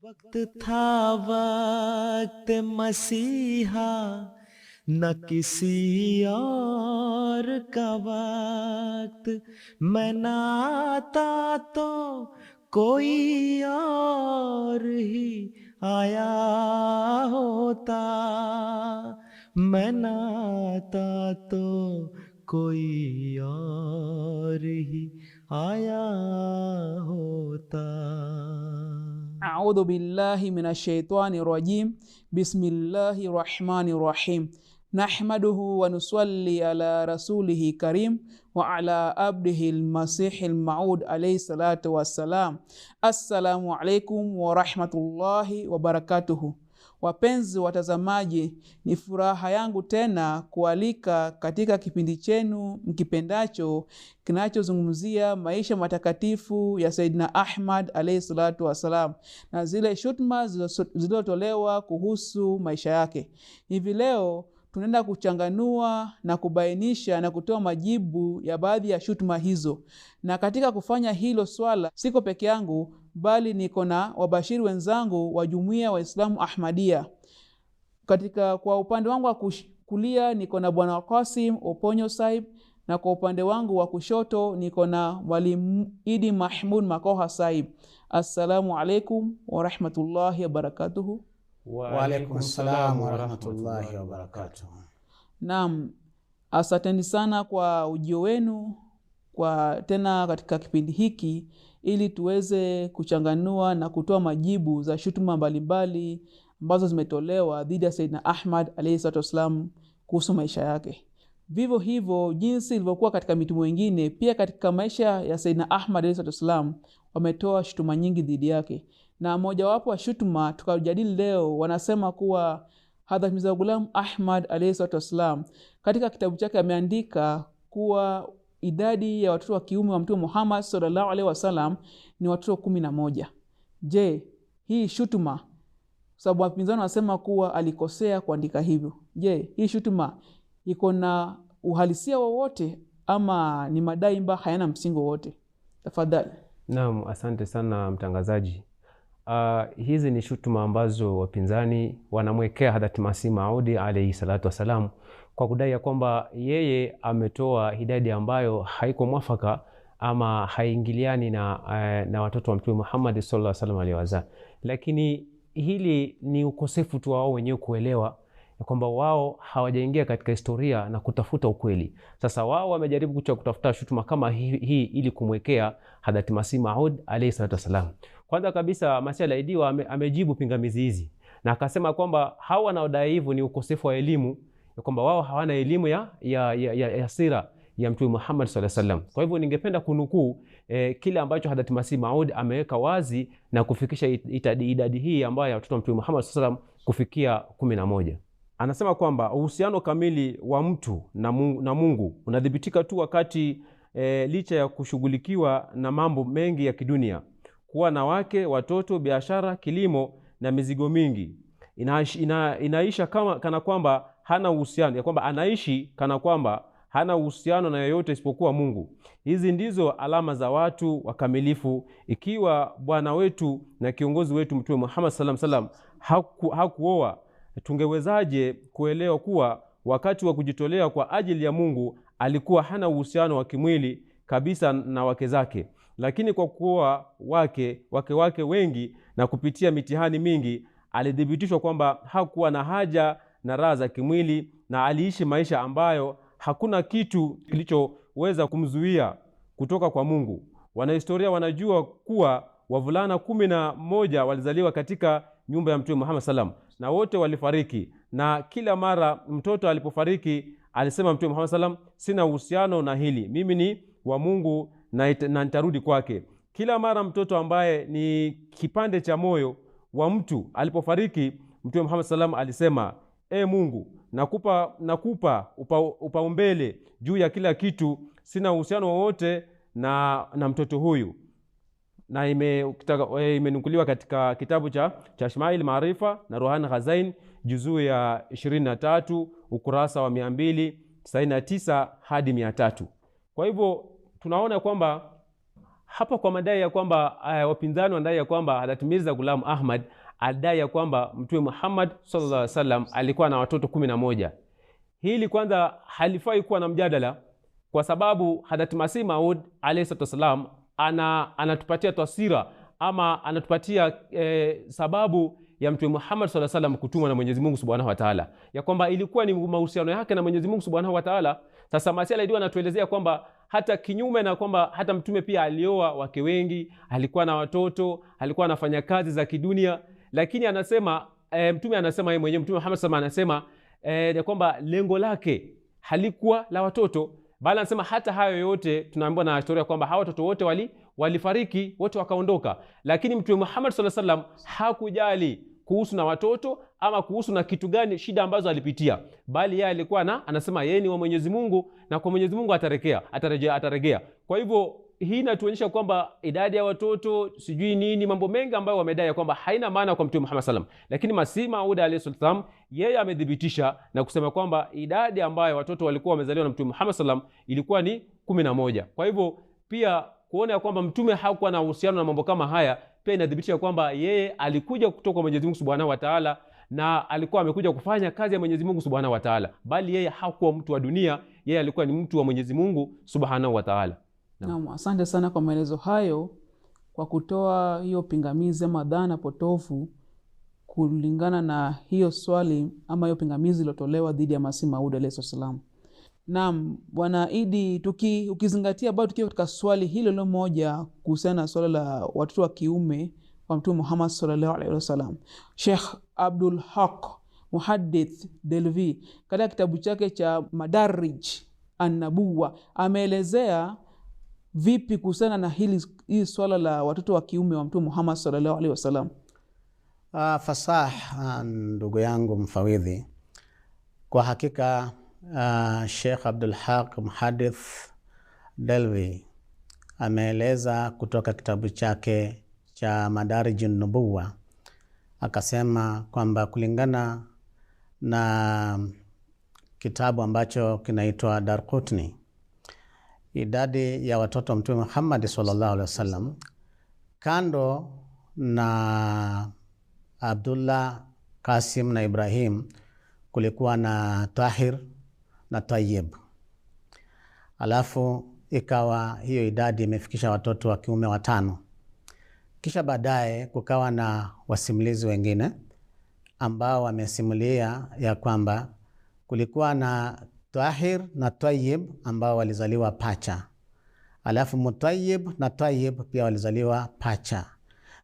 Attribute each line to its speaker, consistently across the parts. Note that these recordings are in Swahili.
Speaker 1: वक्त था वक्त मसीहा न किसी और का वक्त, मैं ना आता तो कोई और ही आया होता, मैं ना आता तो कोई और ही आया होता।
Speaker 2: أعوذ بالله من الشيطان الرجيم. بسم الله الرحمن الرحيم. نحمده ونصلي على رسوله كريم وعلى عبده المسيح الموعود عليه الصلاة والسلام. السلام عليكم ورحمة الله وبركاته. Wapenzi watazamaji, ni furaha yangu tena kualika katika kipindi chenu mkipendacho kinachozungumzia maisha matakatifu ya Saidina Ahmad alayhi salatu wasalam na zile shutma zilizotolewa kuhusu maisha yake. Hivi leo tunaenda kuchanganua na kubainisha na kutoa majibu ya baadhi ya shutma hizo. Na katika kufanya hilo swala siko peke yangu, bali niko na wabashiri wenzangu wa Jumuiya Waislamu Ahmadiyya. Kwa upande wangu wa kulia niko na Bwana Qasim Oponyo Saib, na kwa upande wangu wa kushoto niko na Mwalimu Idi Mahmud Makoha Saib. Assalamu alaikum wa rahmatullahi wa barakatuhu.
Speaker 3: Wa alaikum salam wa rahmatullahi wa barakatuh.
Speaker 2: Naam, asanteni sana kwa ujio wenu kwa tena katika kipindi hiki ili tuweze kuchanganua na kutoa majibu za shutuma mbalimbali ambazo zimetolewa dhidi ya Saidina Ahmad alayhi salatu wasallam kuhusu maisha yake. Vivyo hivyo jinsi ilivyokuwa katika mitume wengine, pia katika maisha ya Saidina Ahmad alayhi salatu wasallam wametoa shutuma nyingi dhidi yake. Na mojawapo wa shutuma tukajadili leo, wanasema kuwa Hadhrat Mirza Ghulam Ahmad alayhi salatu wasallam katika kitabu chake ameandika kuwa idadi ya watoto wa kiume wa Mtume Muhammad sallallahu alaihi wasallam ni watoto 11. Je, hii shutuma, sababu wapinzani wanasema kuwa alikosea kuandika hivyo. Je, hii shutuma iko na uhalisia wowote ama ni madai ambayo hayana msingi wowote? Tafadhali.
Speaker 3: Naam, asante sana mtangazaji. Hizi ni shutuma ambazo wapinzani wanamwekea Hadhrat Masih Maud alayhi salatu wasalam kwa kudai ya kwamba yeye ametoa idadi ambayo haiko mwafaka ama haingiliani na watoto wa Mtume Muhammad sallallahu alaihi wasallam. Lakini hili ni ukosefu tu wao wenyewe kuelewa ya kwamba wao hawajaingia katika historia na kutafuta ukweli. Sasa wao wamejaribu kutafuta shutuma kama hii ili kumwekea Hadhrat Masih Maud alayhi salatu wasalam. Kwanza kabisa Masih al-Aidiwa amejibu pingamizi hizi na akasema kwamba hawa wanaodai hivyo ni ukosefu wa elimu, ya kwamba wao hawana elimu ya sira ya Mtume Muhammad sallallahu alaihi wasallam. Kwa hivyo ningependa kunukuu kile ambacho Hadhrat Masih Maud ameweka wazi na kufikisha idadi hii ambayo ya watoto wa Mtume Muhammad sallallahu alaihi wasallam kufikia 11. Anasema kwamba uhusiano kamili wa mtu na Mungu unadhibitika tu wakati licha ya kushughulikiwa na mambo mengi ya kidunia, kuwa na wake, watoto, biashara, kilimo na mizigo mingi, inaisha kana kwamba hana uhusiano, ya kwamba anaishi kana kwamba hana uhusiano na yoyote isipokuwa Mungu. Hizi ndizo alama za watu wakamilifu. Ikiwa bwana wetu na kiongozi wetu Mtume Muhammad sallallahu alaihi wasallam hakuoa, tungewezaje kuelewa kuwa wakati wa kujitolea kwa ajili ya Mungu alikuwa hana uhusiano wa kimwili kabisa na wake zake? Lakini kwa kuoa wake wengi na kupitia mitihani mingi, alidhibitishwa kwamba hakuwa na haja na raha za kimwili na aliishi maisha ambayo hakuna kitu kilichoweza kumzuia kutoka kwa Mungu. Wanahistoria wanajua kuwa wavulana 11 walizaliwa katika nyumba ya Mtume Muhammad sallam, na wote walifariki, na kila mara mtoto alipofariki alisema Mtume Muhammad sallam, sina uhusiano na hili, mimi ni wa Mungu na nitarudi kwake. Kila mara mtoto ambaye ni kipande cha moyo wa mtu alipofariki, Mtume Muhammad sallam alisema, Mungu, nakupa upaumbele juu ya kila kitu, sina uhusiano wowote na mtoto huyu. Na imenukuliwa katika kitabu cha Shamail Maarifa na Ruhan Ghazain juzuu ya 23 ukurasa wa 299 hadi 300. Kwa hivyo tunaona kwamba hapa kwa madai ya kwamba wapinzani wanadai ya kwamba Hazrat Mirza Ghulam Ahmad adai ya kwamba Mtume Muhammad sallallahu alaihi wasallam alikuwa na watoto 11. Hili kwanza halifai kuwa na mjadala, kwa sababu Hazrat Masih Maud alayhi wasallam anatupatia taswira ama anatupatia sababu ya Mtume Muhammad sallallahu alaihi wasallam kutumwa na Mwenyezi Mungu Subhanahu wa Ta'ala, ya kwamba ilikuwa ni mahusiano yake na Mwenyezi Mungu Subhanahu wa Ta'ala. Sasa Masih al-Dini anatuelezea kwamba hata kinyume na kwamba hata mtume pia alioa wake wengi, alikuwa na watoto, alikuwa anafanya kazi za kidunia, lakini anasema mtume anasema yeye mwenyewe, Mtume Muhammad sallallahu alaihi wasallam anasema kwamba lengo lake halikuwa la watoto, bali anasema hata hayo yote tunaambiwa na historia kwamba hawa watoto wote walifariki, wote wakaondoka, lakini Mtume Muhammad sallallahu alaihi wasallam hakujali kuhusu na watoto ama kuhusu na kitu gani, shida ambazo alipitia, bali yeye alikuwa anasema yeye ni wa Mwenyezi Mungu na kwa Mwenyezi Mungu atarejea. Kwa hivyo hii inatuonyesha kwamba idadi ya watoto sijui nini, mambo mengi ambayo wamedai kwamba haina maana kwa Mtume Muhammad sallam, lakini Masih Maud alayhi salam yeye amedhibitisha na kusema kwamba idadi ambayo watoto walikuwa wamezaliwa na Mtume Muhammad sallam ilikuwa ni 11. Kwa hivyo pia kuona kwamba mtume hakuwa na uhusiano na mambo kama haya pia inadhibitisha kwamba yeye alikuja kutoka kwa Mwenyezi Mungu Subhanahu wa Ta'ala na alikuwa amekuja kufanya kazi ya Mwenyezi Mungu Subhanahu wa Ta'ala, bali yeye hakuwa mtu wa dunia, yeye alikuwa ni mtu wa Mwenyezi Mungu Subhanahu wa Ta'ala.
Speaker 2: Naam, asante sana kwa maelezo hayo, kwa kutoa hiyo pingamizi ama dhana potofu kulingana na hiyo swali ama hiyo pingamizi lilotolewa dhidi ya Masih Maud alayhi salam. Naam, Bwana Idi, ukizingatia bado tukiwa katika swali hilo moja kuhusiana na swala la watoto wa kiume wa Mtume Muhammad sallallahu alaihi wasallam, Sheikh Abdul Haq Muhaddith Delvi katika kitabu chake cha Madarij an-Nubuwa ameelezea vipi kuhusiana na hili swala la watoto wa kiume wa Mtume Muhammad sallallahu alaihi wasallam.
Speaker 4: Ndugu yangu mfawidhi, kwa hakika Sheikh Abdul Haq Muhaddith Delvi ameeleza kutoka kitabu chake cha Madarij an-Nubuwa, akasema kwamba kulingana na kitabu ambacho kinaitwa Darqutni, idadi ya watoto Mtume Muhammad sallallahu alaihi wasallam kando na Abdullah, Qasim na Ibrahim kulikuwa na Tahir na Tayyib. Alafu ikawa hiyo idadi imefikisha watoto wa kiume 5. Kisha baadaye kukawa na wasimulizi wengine ambao wamesimulia ya kwamba kulikuwa na Tahir na Tayyib ambao walizaliwa pacha. Alafu Mutayyib na Tayyib pia walizaliwa pacha.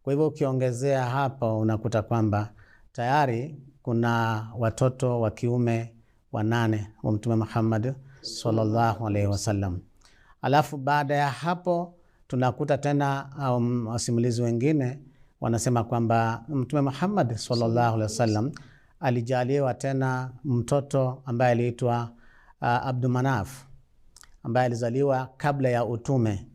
Speaker 4: Kwa hivyo ukiongezea hapo unakuta kwamba tayari kuna watoto wa kiume 8 wa Mtume Muhammad sallallahu alaihi wasallam. Alafu baada ya hapo tunakuta tena wasimulizi wengine wanasema kwamba Mtume Muhammad sallallahu alaihi wasallam alijaliwa tena mtoto ambaye aliitwa Abdul Manaf ambaye alizaliwa kabla ya utume.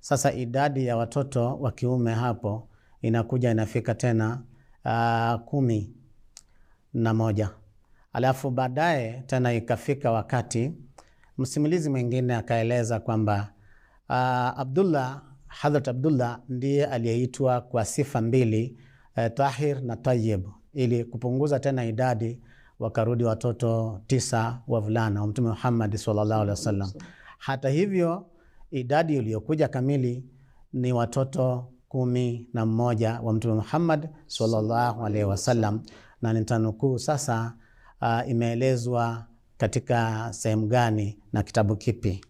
Speaker 4: Sasa idadi ya watoto wa kiume hapo inakuja inafika tena 11. Alafu baadaye tena ikafika wakati msimulizi mwingine akaeleza kwamba Hazrat Abdullah ndiye aliyeitwa kwa sifa 2, Tahir na Tayyib, ili kupunguza tena idadi wakarudi watoto 9 wavulana wa Mtume Muhammad sallallahu alaihi wasallam. Hata hivyo idadi iliyokuja kamili ni watoto 11 wa Mtume Muhammad sallallahu alaihi wasallam, na nitanukuu sasa imeelezwa katika sehemu gani na kitabu kipi.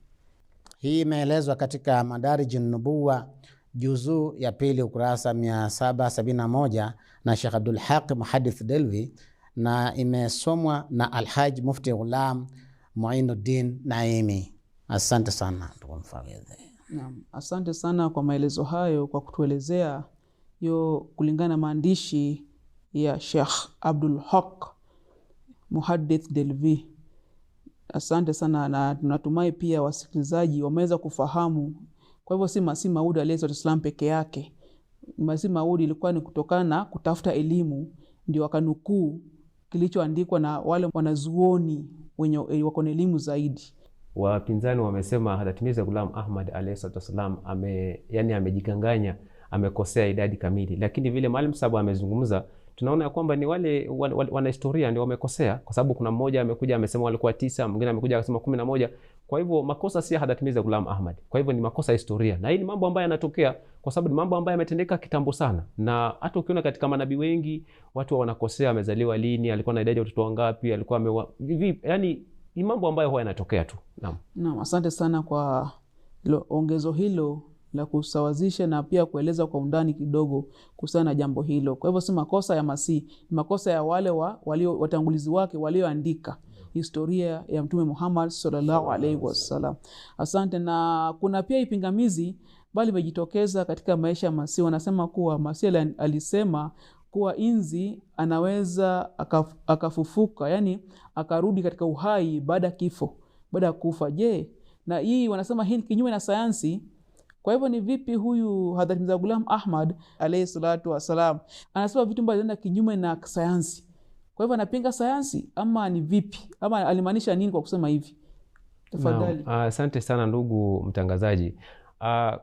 Speaker 4: Hii imeelezwa katika Madarij an-Nubuwa juzuu ya 2 ukurasa 771 na Sheikh Abdul Haq Muhaddith Delvi, na imesomwa na Alhaj Mufti Ghulam Muinuddin Naimi. Asante sana ndugu mfawidhi.
Speaker 2: Naam, asante sana kwa maelezo hayo, kwa kutuelezea hiyo kulingana na maandishi ya Sheikh Abdul Haq Muhaddith Delvi. Asante sana, na tunatumai pia wasikilizaji wameweza kufahamu. Kwa hivyo si Masih Maud alayhi salam peke yake. Masih Maud ilikuwa ni kutokana na kutafuta elimu ndio wakanukuu kilichoandikwa na wale wanazuoni wenye wako na elimu zaidi.
Speaker 3: wapinzani wamesema Hazrat Mirza Ghulam Ahmad alayhi salatu wasalam amejikanganya, amekosea idadi kamili, lakini vile Maalim Sahab amezungumza, tunaona kwamba ni wale wana historia ndio wamekosea, kwa sababu kuna mmoja amekuja amesema walikuwa 9, mwingine amekuja akasema 11. Kwa hivyo makosa si Hazrat Mirza Ghulam Ahmad, kwa hivyo ni makosa historia, na hii ni mambo ambayo yanatokea kwa sababu ni mambo ambayo yametendeka kitambo sana. Na hata ukiona katika manabii wengi watu wanakosea, amezaliwa lini, alikuwa na idadi ya watoto wangapi, alikuwa yani ni mambo ambayo huwa yanatokea tu.
Speaker 2: Naam, asante sana kwa ongezo hilo la kusawazisha na pia kueleza kwa undani kidogo kuhusiana na jambo hilo. Kwa hivyo si makosa ya Masihi, ni makosa ya wale walio watangulizi wake walioandika historia ya Mtume Muhammad sallallahu alaihi wasallam. Asante. Na kuna pia ipingamizi bali imejitokeza katika maisha ya Masihi. Wanasema kuwa Masihi alisema kuwa inzi anaweza akafufuka, yani akarudi katika uhai baada ya kifo, baada ya kufa. Je, na hii wanasema hii kinyume na sayansi. Kwa hivyo ni vipi huyu Hazrat Mirza Ghulam Ahmad alayhi salatu wasalam anasema vitu ambavyo vinaenda kinyume na sayansi? Kwa hivyo anapinga sayansi ama ni vipi, ama alimaanisha nini kwa kusema hivi? Tafadhali.
Speaker 3: Asante sana ndugu mtangazaji.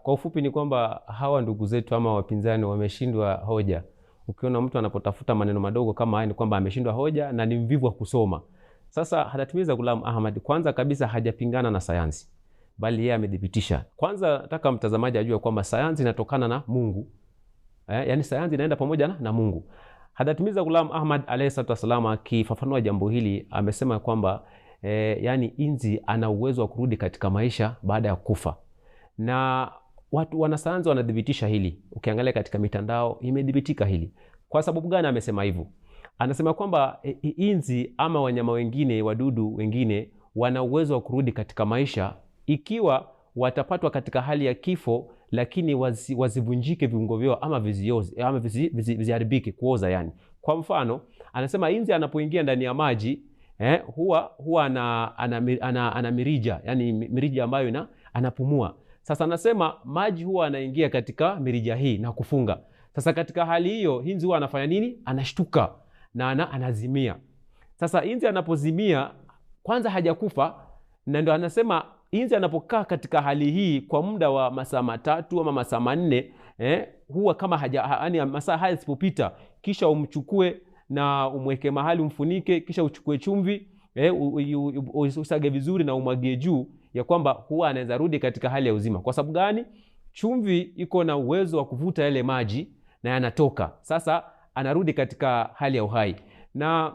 Speaker 3: Kwa ufupi ni kwamba hawa ndugu zetu ama wapinzani wameshindwa hoja. Ukiona mtu anapotafuta maneno madogo kama haya ni kwamba ameshindwa hoja na ni mvivu wa kusoma. Sasa Hazrat Mirza Ghulam Ahmad kwanza kabisa hajapingana na sayansi, bali yeye amedhibitisha. Kwanza nataka mtazamaji ajue kwamba sayansi inatokana na Mungu. Yaani sayansi inaenda pamoja na Mungu. Hazrat Mirza Ghulam Ahmad alayhi salatu wasallam akifafanua jambo hili amesema kwamba yani inzi ana uwezo wa kurudi katika maisha baada ya kufa. Na watu wanasayansi wanadhibitisha hili. Ukiangalia katika mitandao imedhibitika hili. Kwa sababu gani amesema hivyo? Anasema kwamba inzi ama wanyama wengine, wadudu wengine wana uwezo wa kurudi katika maisha ikiwa watapatwa katika hali ya kifo, lakini wazivunjike viungo vyao ama vizioze ama viziharibike, kuoza yani. Kwa mfano, anasema inzi anapoingia ndani ya maji huwa ana mirija, yani mirija ambayo anapumua. Sasa anasema maji huwa anaingia katika mirija hii na kufunga. Sasa katika hali hiyo inzi huwa anafanya nini? Anashtuka na anazimia. Sasa inzi anapozimia kwanza hajakufa, na ndio anasema inzi anapokaa katika hali hii kwa muda wa masaa 3 ama masaa 4, huwa kama yani masaa haya sipopita, kisha umchukue na umweke mahali umfunike, kisha uchukue chumvi, usage vizuri na umwagie juu, ya kwamba huwa anaweza rudi katika hali ya uzima. Kwa sababu gani? Chumvi iko na uwezo wa kuvuta yale maji na yanatoka. Sasa anarudi katika hali ya uhai. Na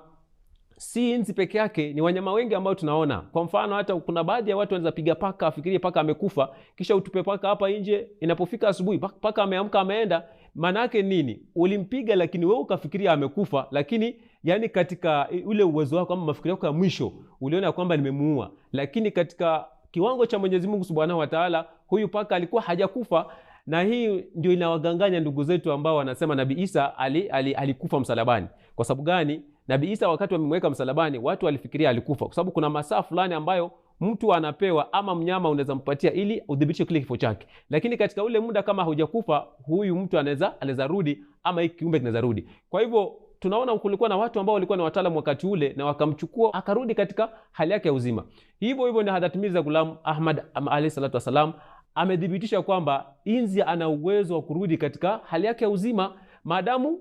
Speaker 3: si inzi peke yake, ni wanyama wengi ambao tunaona. Kwa mfano hata kuna baadhi ya watu wanaweza piga paka, afikirie paka amekufa, kisha utupe paka hapa nje, inapofika asubuhi paka ameamka ameenda. Maana yake nini? Ulimpiga lakini wewe ukafikiria amekufa, lakini yani katika ule uwezo wako ama mafikiri yako ya mwisho uliona kwamba nimemuua, lakini katika kiwango cha Mwenyezi Mungu Subhanahu wa Ta'ala huyu paka alikuwa hajakufa. Na hii ndio inawaganganya ndugu zetu ambao wanasema Nabii Isa alikufa msalabani. Kwa sababu gani? Nabii Isa wakati wamemweka msalabani watu walifikiria alikufa, kwa sababu kuna masaa fulani ambayo mtu anapewa ama mnyama unaweza mpatia ili udhibitishe kile kifo chake. Lakini katika ule muda kama hujakufa, huyu mtu anaweza rudi ama hiki kiumbe kinaweza rudi. Kwa hivyo tunaona kulikuwa na watu ambao walikuwa na wataalamu wakati ule na wakamchukua akarudi katika hali yake ya uzima. Hivyo ni Hazrat Mirza Ghulam Ahmad alayhi salatu wasalam amedhibitisha kwamba inzi ana uwezo wa kurudi katika hali yake ya uzima maadamu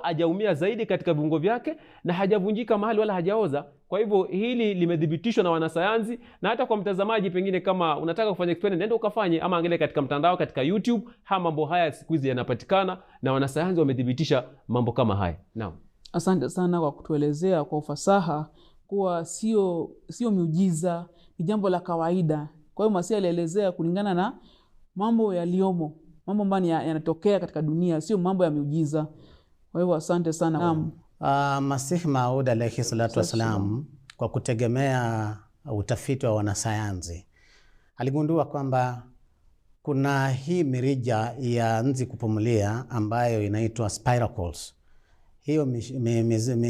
Speaker 3: hajaumia zaidi katika viungo vyake na hajavunjika mahali wala hajaoza. Kwa hivyo hili limedhibitishwa na wanasayansi, na hata kwa mtazamaji pengine kama unataka kufanya experiment nenda ukafanye, ama angalia katika mtandao katika YouTube. Mambo haya siku hizi yanapatikana na wanasayansi wamedhibitisha mambo kama haya. Naam.
Speaker 2: Asante sana kwa kutuelezea kwa ufasaha kuwa sio miujiza, ni jambo la kawaida. Kwa hiyo Masihi alielezea kulingana na mambo yaliomo, mambo ambayo yanatokea katika dunia, sio mambo ya miujiza. Kwa hivyo asante sana.
Speaker 4: Masihi Maud alayhi salatu wasalam, kwa kutegemea utafiti wa wanasayansi, aligundua kwamba kuna hii mirija ya nzi kupumulia ambayo inaitwa spiracles. Hiyo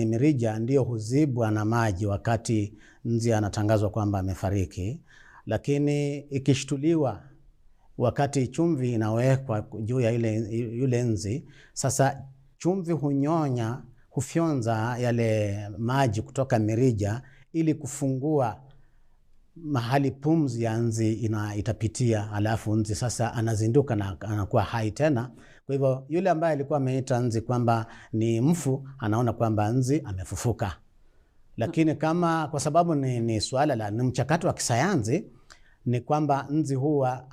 Speaker 4: mirija ndiyo huzibwa na maji wakati nzi anatangazwa kwamba amefariki, lakini ikishtuliwa wakati chumvi inawekwa juu ya yule nzi, sasa chumvi hufyonza yale maji kutoka mirija ili kufungua mahali pumzi ya nzi itapitia, alafu nzi sasa anazinduka na anakuwa hai tena. Kwa hivyo yule ambaye alikuwa ameita nzi kwamba ni mfu anaona kwamba nzi amefufuka. Lakini kama kwa sababu ni swala ni mchakato wa kisayansi, ni kwamba nzi huwa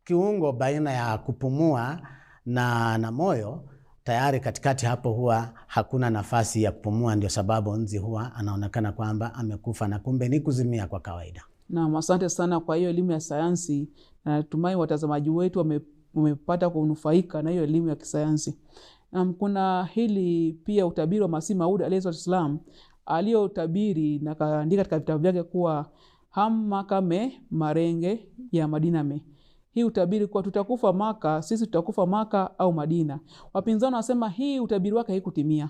Speaker 4: kiungo baina ya kupumua na moyo tayari katikati hapo huwa hakuna nafasi ya kupumua, ndio sababu nzi huwa anaonekana kwamba amekufa na kumbe ni kuzimia kwa kawaida.
Speaker 2: Naam, asante sana kwa hiyo elimu ya sayansi, na natumai watazamaji wetu wamepata kunufaika na hiyo elimu ya kisayansi. Kuna hili pia utabiri wa Masihi Maud alayhi salam aliyotabiri na kaandika katika vitabu vyake kuwa Maka me marenge ya Madina me. Hii utabiri kuwa tutakufa Maka, sisi tutakufa Maka au Madina. Wapinzani wanasema hii utabiri wake haikutimia.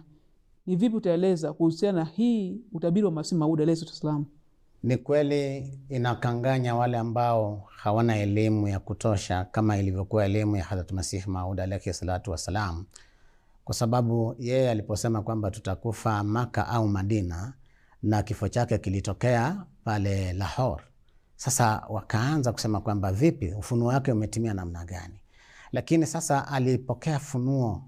Speaker 2: Ni vipi utaeleza kuhusiana na hii utabiri wa Masihi Maud alayhi salam?
Speaker 4: Ni kweli inakanganya wale ambao hawana elimu ya kutosha kama ilivyokuwa elimu ya Hazrat Masihi Maud alayhi salatu wasalam, kwa sababu yeye aliposema kwamba tutakufa Maka au Madina na kifo chake kilitokea pale Lahore. Sasa wakaanza kusema kwamba vipi ufunuo wake umetimia namna gani? Lakini sasa alipokea funuo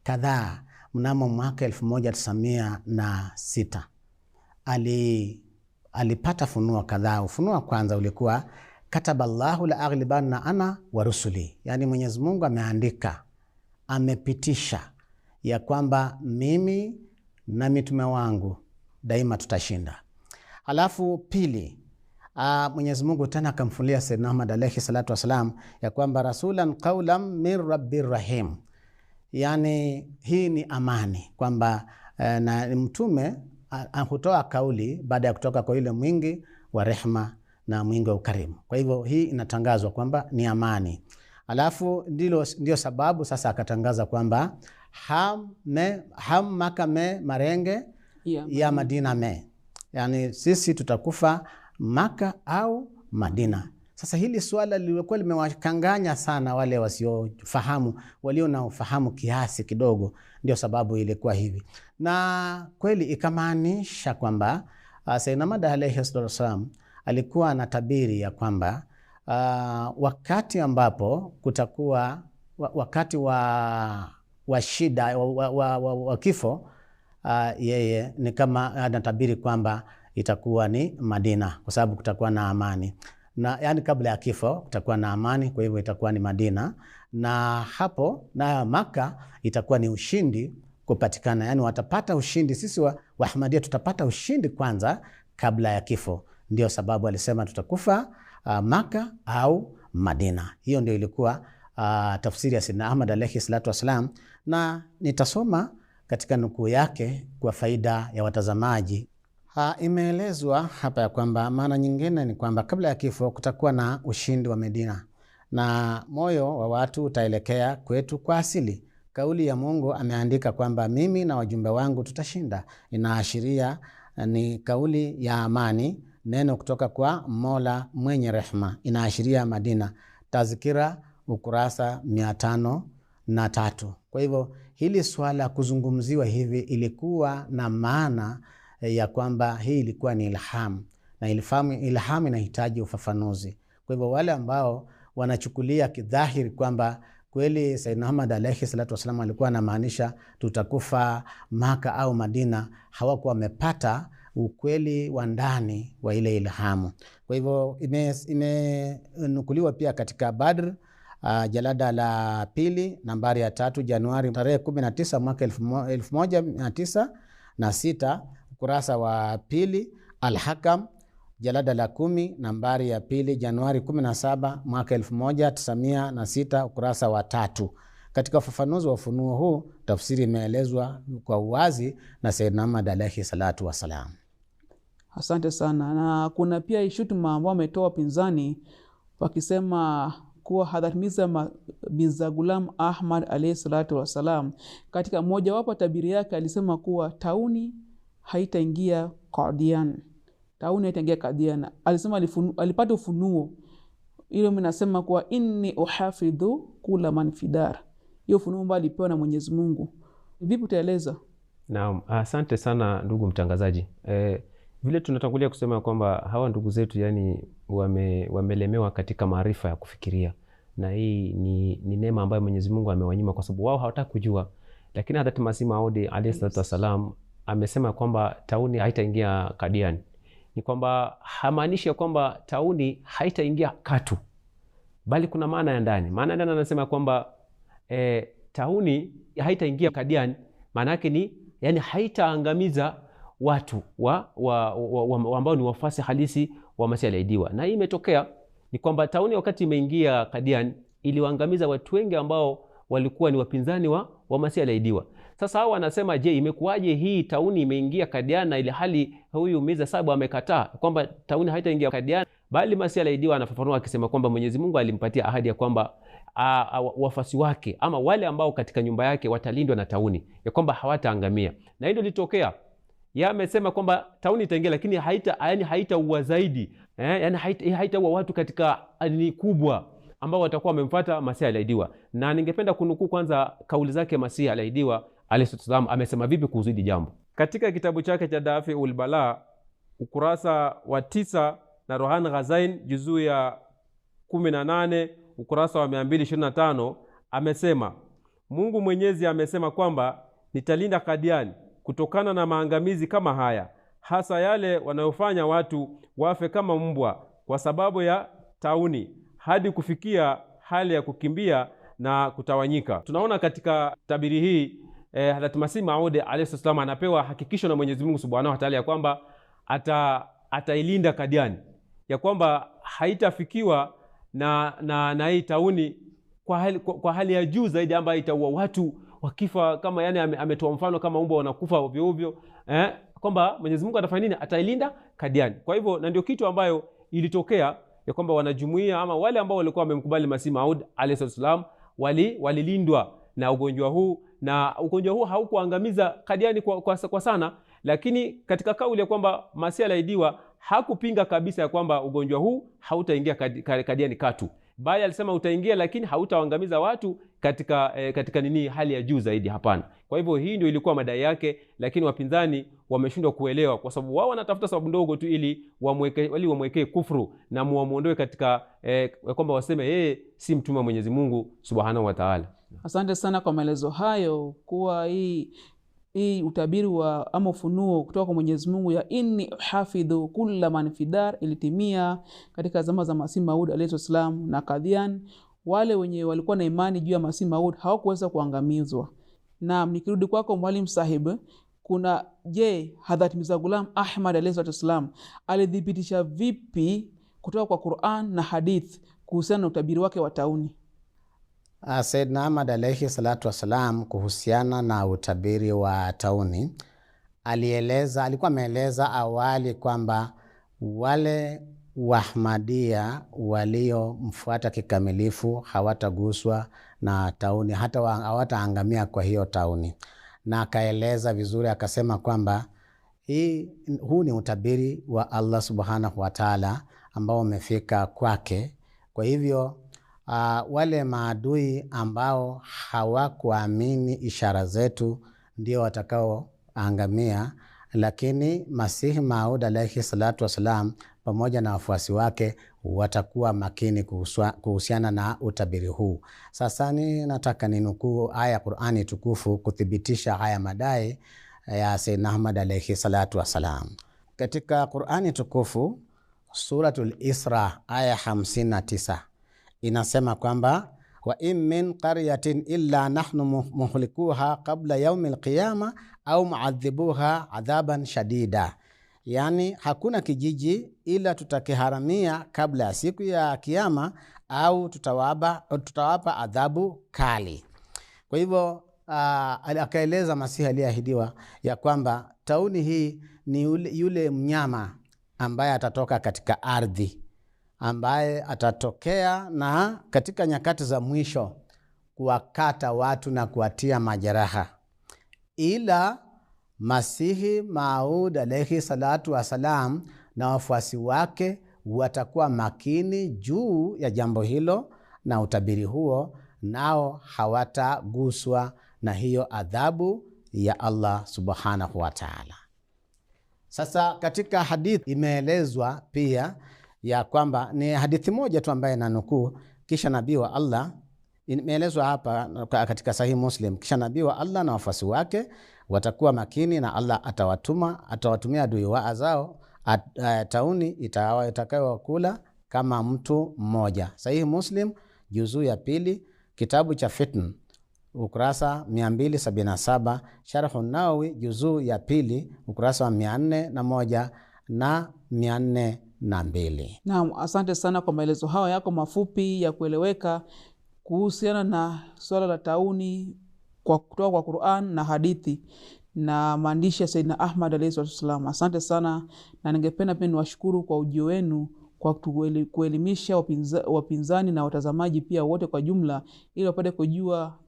Speaker 4: kadhaa mnamo mwaka 1906. Alipata funuo kadhaa. Ufunuo wa kwanza ulikuwa kataballahu la aghlibanna ana wa rusuli, yani Mwenyezi Mungu ameandika, amepitisha ya kwamba mimi na mitume wangu daima tutashinda. Alafu pili, Mwenyezi Mungu tena akamfunulia Sayyidina Ahmad alayhi salatu wasalam ya kwamba rasulan qawlan min rabbir rahim, yani hii ni amani kwamba na mtume hutoa kauli baada ya kutoka kwa yule mwingi wa rehma na mwingi wa ukarimu. Kwa hivyo hii inatangazwa kwamba ni amani. Alafu ndio sababu sasa akatangaza kwamba Maka me marenge ya Madina me, yani sisi tutakufa Maka au Madina. Sasa hili swala lilikuwa limewakanganya sana wale wasiofahamu, walio na ufahamu kiasi kidogo, ndio sababu ilikuwa hivi. Na kweli ikamaanisha kwamba Sayyidina Ahmad alayhi wasallam alikuwa anatabiri ya kwamba wakati ambapo kutakuwa wakati wa shida wa kifo, yeye ni kama anatabiri kwamba itakuwa ni Madina kwa sababu kutakuwa na amani. Na yani kabla ya kifo kutakuwa na amani, kwa hivyo itakuwa ni Madina, na hapo na Maka itakuwa ni ushindi kupatikana, yani watapata ushindi. Sisi wa Ahmadiyya tutapata ushindi kwanza kabla ya kifo. Ndio sababu alisema tutakufa Maka au Madina. Hiyo ndio ilikuwa tafsiri ya Sayyidina Ahmad alayhi salatu wasalam, na nitasoma katika nukuu yake kwa faida ya watazamaji. Imeelezwa hapa ya kwamba maana nyingine ni kwamba kabla ya kifo kutakuwa na ushindi wa Medina na moyo wa watu utaelekea kwetu kwa asili. Kauli ya Mungu ameandika kwamba mimi na wajumbe wangu tutashinda, inaashiria ni kauli ya amani, neno kutoka kwa Mola mwenye rehma, inaashiria Madina. Tazkira ukurasa 503. Kwa hivyo hili swala kuzungumziwa hivi ilikuwa na maana ya kwamba hii ilikuwa ni ilham, na ilham inahitaji ufafanuzi. Kwa hivyo wale ambao wanachukulia kidhahiri kwamba kweli Sayyidina Ahmad alayhi salatu wasallam alikuwa anamaanisha tutakufa Maka au Madina, hawakuwa wamepata ukweli wa ndani wa ile ilhamu. Kwa hivyo imenukuliwa pia katika Badr jalada la pili nambari ya 3 Januari tarehe 19 mwaka 1906 ukurasa wa pili, Al-Hakam jalada la 10 nambari ya 2 Januari 17 mwaka 1906 ukurasa wa 3. Katika ufafanuzi wa ufunuo huu tafsiri imeelezwa kwa uwazi na Sayyidina Ahmad alayhi salatu wasalam.
Speaker 2: Asante sana. Na kuna pia shutuma ambao wametoa pinzani wakisema kuwa Hadhrat Mirza Ghulam Ahmad alayhi salatu wasalam katika moja wapo tabiri yake alisema kuwa tauni haitaingia Qadian. Tauni haitaingia Qadian. Alisema alipata ufunuo. Ile mimi nasema kuwa inni uhafidhu kula man fidar. Hiyo ufunuo ambao alipewa na Mwenyezi Mungu. Vipi utaeleza?
Speaker 3: Naam, asante sana ndugu mtangazaji. Vile tunatangulia kusema kwamba hawa ndugu zetu yani wamelemewa katika maarifa ya kufikiria, na hii ni neema ambayo Mwenyezi Mungu amewanyima kwa sababu wao hawataka kujua. Lakini Hadhrat Masih Maud alayhi salatu wasalam amesema kwamba tauni haitaingia Kadiani. Ni kwamba hamaanishi kwamba tauni haitaingia katu, bali kuna maana ya ndani. Maana ndani anasema kwamba tauni haitaingia Kadiani, maana yake ni yani haitaangamiza watu ambao ni wafasi halisi wa Masih al-Aidiwa. Na hii imetokea ni kwamba tauni wakati imeingia Kadiani iliwaangamiza watu wengi ambao walikuwa ni wapinzani wa Masih al-Aidiwa. Sasa hao wanasema, je, imekuwaje hii tauni imeingia Kadiani na ile hali huyu Mirza Sabu amekataa kwamba tauni haitaingia Kadiani? Bali Masih al-Aidiwa anafafanua akisema kwamba Mwenyezi Mungu alimpatia ahadi ya kwamba wafasi wake ama wale ambao katika nyumba yake watalindwa na tauni, ya kwamba hawataangamia. Na hilo litokea. Yeye amesema kwamba tauni itaingia lakini haitaua zaidi. Yani haitaua watu katika ni kubwa ambao watakuwa wamemfuata Masih al-Aidiwa. Na ningependa kunukuu kwanza kauli zake Masih al-Aidiwa alayhi salam amesema vipi kuhusu hili jambo. Katika kitabu chake cha Dafi'ul Bala ukurasa wa 9 na Rohan Ghazain juzuu ya 18 ukurasa wa 225 amesema, Mungu Mwenyezi amesema kwamba nitalinda Kadiani kutokana na maangamizi kama haya, hasa yale wanayofanya watu wafe kama mbwa kwa sababu ya tauni, hadi kufikia hali ya kukimbia na kutawanyika. Tunaona katika tabiri hii Hadhrat Masih Maud alayhi salam anapewa hakikisho na Mwenyezi Mungu Subhanahu wa Ta'ala ya kwamba atailinda Kadiani, ya kwamba haitafikiwa na hii tauni kwa hali ya juu zaidi ambayo itaua watu wakifa kama yani ametoa mfano kama mbwa wanakufa ovyo ovyo, kwamba Mwenyezi Mungu atafanya nini? Atailinda Kadiani. Kwa hivyo na ndio kitu ambayo ilitokea ya kwamba wanajumuia ama wale ambao walikuwa wamemkubali Masih Maud alayhi salam walilindwa na ugonjwa huu, na ugonjwa huu haukuangamiza Kadiani kwa sana, lakini katika kauli ya kwamba Masih al-Aidiwa hakupinga kabisa ya kwamba ugonjwa huu hautaingia Kadiani katu, bali alisema utaingia lakini hautaangamiza watu katika nini hali ya juu zaidi, hapana. Kwa hivyo hii ndio ilikuwa madai yake, lakini wapinzani wameshindwa kuelewa kwa sababu wao wanatafuta sababu ndogo tu ili wamwekee kufuru na muondoe katika kwamba waseme yeye si mtume wa Mwenyezi Mungu Subhanahu wa Ta'ala.
Speaker 2: Asante sana kwa maelezo hayo, kuwa hii utabiri wa ama ufunuo kutoka kwa Mwenyezi Mungu ya inni uhafidhu kulla man fidar ilitimia katika zama za Masih Maud alayhi salam na Kadian. Wale wenye walikuwa na imani juu ya Masih Maud hawakuweza kuangamizwa. Na nikirudi kwako mwalimu sahib, kuna Hadhrat Mirza Ghulam Ahmad alayhi salam alidhibitisha vipi kutoka kwa Qur'an na hadith kuhusiana na utabiri wake wa tauni?
Speaker 4: Sayyidna Ahmad alayhi salatu wasalam kuhusiana na utabiri wa tauni alikuwa ameeleza awali kwamba wale Wahmadia waliomfuata kikamilifu hawataguswa na tauni, hata hawataangamia kwa hiyo tauni. Na akaeleza vizuri akasema kwamba huu ni utabiri wa Allah Subhanahu wa Ta'ala ambao umefika kwake. Kwa hivyo wale maadui ambao hawakuamini ishara zetu ndio watakaoangamia, lakini Masih Maud alayhi salatu wasalam pamoja na wafuasi wake watakuwa makini kuhusiana na utabiri huu. Sasa nataka ninukuu aya ya Qur'ani tukufu kuthibitisha haya madai ya Sayyidna Ahmad alayhi salatu wasalam. Katika Qur'ani tukufu Suratul Isra aya 59 inasema kwamba wa in min qaryatin illa nahnu muhlikuha qabla yawmil qiyama au muadhibuha adhaban shadida, yani hakuna kijiji ila tutakiharamia kabla ya siku ya kiyama au tutawapa adhabu kali. Kwa hivyo akaeleza Masihi aliyeahidiwa ya kwamba tauni hii ni yule mnyama ambaye atatoka katika ardhi, ambaye atatokea na katika nyakati za mwisho kuwakata watu na kuwatia majeraha. Ila Masihi Maud alayhi salatu wasalam na wafuasi wake watakuwa makini juu ya jambo hilo na utabiri huo, nao hawataguswa na hiyo adhabu ya Allah Subhanahu wa Ta'ala. Sasa katika hadithi imeelezwa pia ya kwamba ni hadithi moja tu ambaye nanukuu, kisha nabii wa Allah, imeelezwa hapa katika Sahihi Muslim, kisha nabii wa Allah na wafuasi wake watakuwa makini na Allah atawatumia adui wa zao tauni itakayowakula kama mtu mmoja. Sahihi Muslim juzuu ya 2 kitabu cha Fitn ukurasa 277, Sharh Nawawi juzuu ya 2 ukurasa wa 401 na 402.
Speaker 2: Naam, asante sana kwa maelezo hayo yako mafupi ya kueleweka kuhusiana na swala la tauni kwa kutoka kwa Qur'an na hadithi na maandishi ya Sayyidina Ahmad alayhi wasallam. Asante sana, na ningependa pia niwashukuru kwa ujio wenu kwa kuelimisha wapinzani na watazamaji pia wote kwa jumla, ili wapate kujua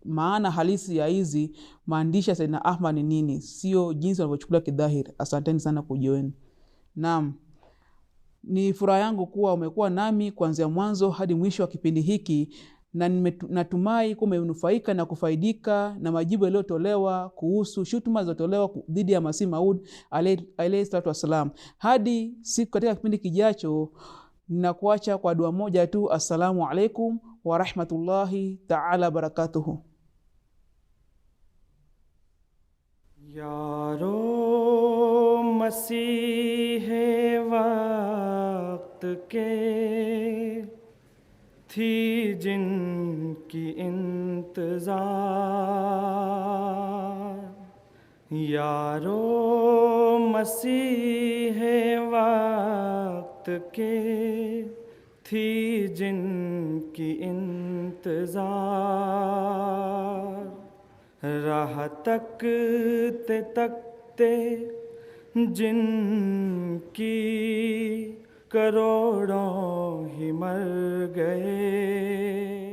Speaker 2: maana halisi ya hizi maandishi ya Sayyidina Ahmad ni nini, sio jinsi wanavyochukulia kidhahiri. Asanteni sana kwa ujio wenu. Naam, ni furaha yangu kuwa umekuwa nami kuanzia mwanzo hadi mwisho wa kipindi hiki, na natumai kuwa umenufaika na kufaidika na majibu yaliyotolewa kuhusu shutuma zilizotolewa dhidi ya Masih Maud alayhi salatu wasalam. Hadi siku katika kipindi kijacho, ninakuacha kwa dua moja tu. Assalamu alaikum wa rahmatullahi ta'ala barakatuhu.
Speaker 1: यारो मसीह वक्त के थी जिनकी इंतजार, यारो मसीह वक्त के थी जिनकी इंतजार, राह तकते तकते जिनकी करोड़ों ही मर गए।